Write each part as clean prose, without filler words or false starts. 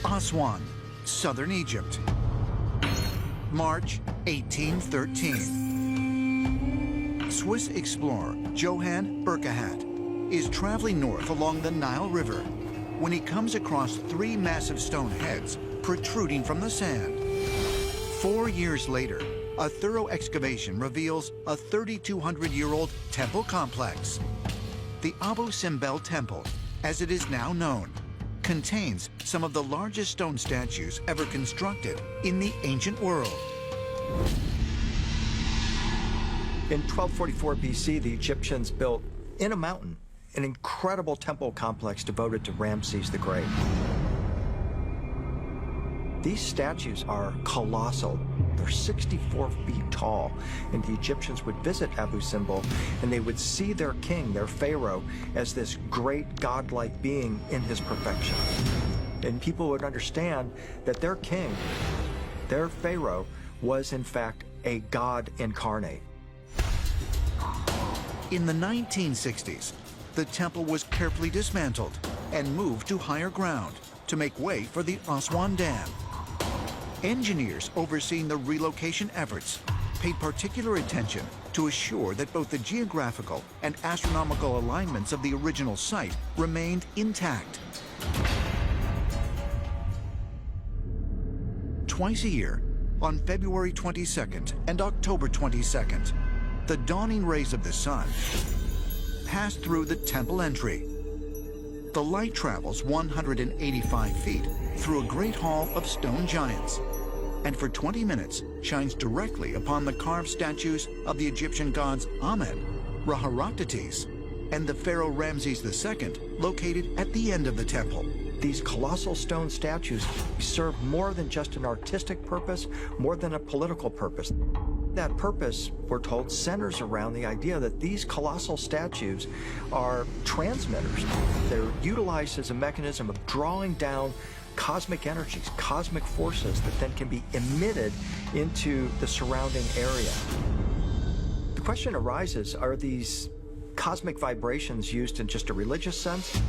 Aswan, southern Egypt. March 1813. Swiss explorer Johann Burckhardt is traveling north along the Nile River when he comes across three massive stone heads protruding from the sand. 4 years later, a thorough excavation reveals a 3,200-year-old temple complex. The Abu Simbel Temple, as it is now known, contains some of the largest stone statues ever constructed in the ancient world. In 1244 BC, the Egyptians built in a mountain an incredible temple complex devoted to Ramses the Great. These statues are colossal. They're 64 feet tall, and the Egyptians would visit Abu Simbel, and they would see their king, their pharaoh, as this great godlike being in his perfection. And people would understand that their king, their pharaoh, was in fact a god incarnate. In the 1960s, the temple was carefully dismantled and moved to higher ground to make way for the Aswan Dam. Engineers overseeing the relocation efforts paid particular attention to assure that both the geographical and astronomical alignments of the original site remained intact. Twice a year, on February 22nd and October 22nd, the dawning rays of the sun pass through the temple entry. The light travels 185 feet through a great hall of stone giants, and for 20 minutes shines directly upon the carved statues of the Egyptian gods Amen, Ra-Heraktates, and the pharaoh Ramses II, located at the end of the temple. These colossal stone statues serve more than just an artistic purpose, more than a political purpose. That purpose, we're told, centers around the idea that these colossal statues are transmitters. They're utilized as a mechanism of drawing down cosmic energies, cosmic forces that then can be emitted into the surrounding area. The question arises, are these cosmic vibrations used in just a religious sense,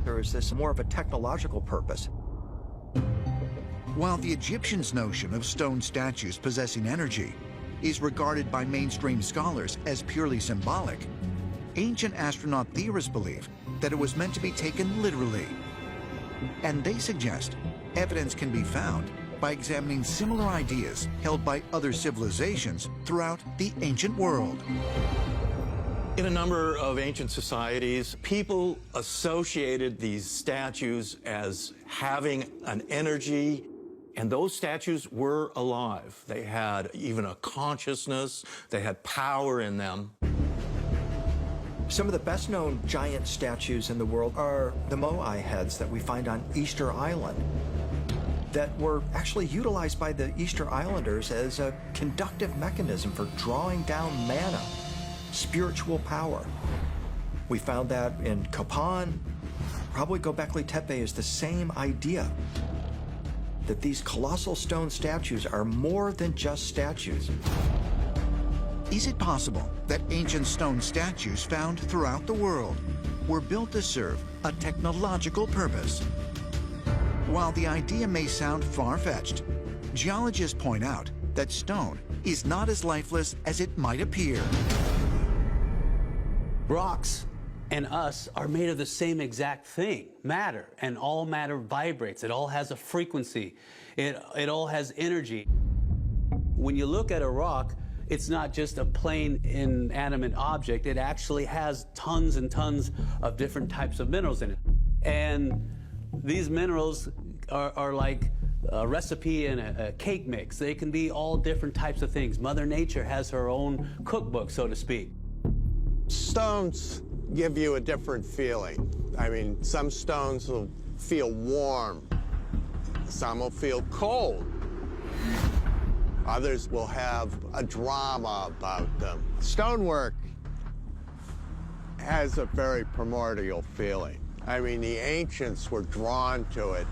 or is this more of a technological purpose? While the Egyptians' notion of stone statues possessing energy is regarded by mainstream scholars as purely symbolic, ancient astronaut theorists believe that it was meant to be taken literally. And they suggest evidence can be found by examining similar ideas held by other civilizations throughout the ancient world. In a number of ancient societies, people associated these statues as having an energy, and those statues were alive. They had even a consciousness, they had power in them. Some of the best-known giant statues in the world are the Moai heads that we find on Easter Island, that were actually utilized by the Easter Islanders as a conductive mechanism for drawing down manna, spiritual power. We found that in Copan. Probably Göbekli Tepe is the same idea, that these colossal stone statues are more than just statues. Is it possible that ancient stone statues found throughout the world were built to serve a technological purpose? While the idea may sound far-fetched, geologists point out that stone is not as lifeless as it might appear. Rocks and us are made of the same exact thing, matter, and all matter vibrates. It all has a frequency. It all has energy. When you look at a rock, it's not just a plain inanimate object. It actually has tons and tons of different types of minerals in it. And these minerals are like a recipe in a cake mix. They can be all different types of things. Mother Nature has her own cookbook, so to speak. Stones give you a different feeling. I mean, some stones will feel warm. Some will feel cold. Others will have a drama about them. Stonework has a very primordial feeling. I mean, the ancients were drawn to it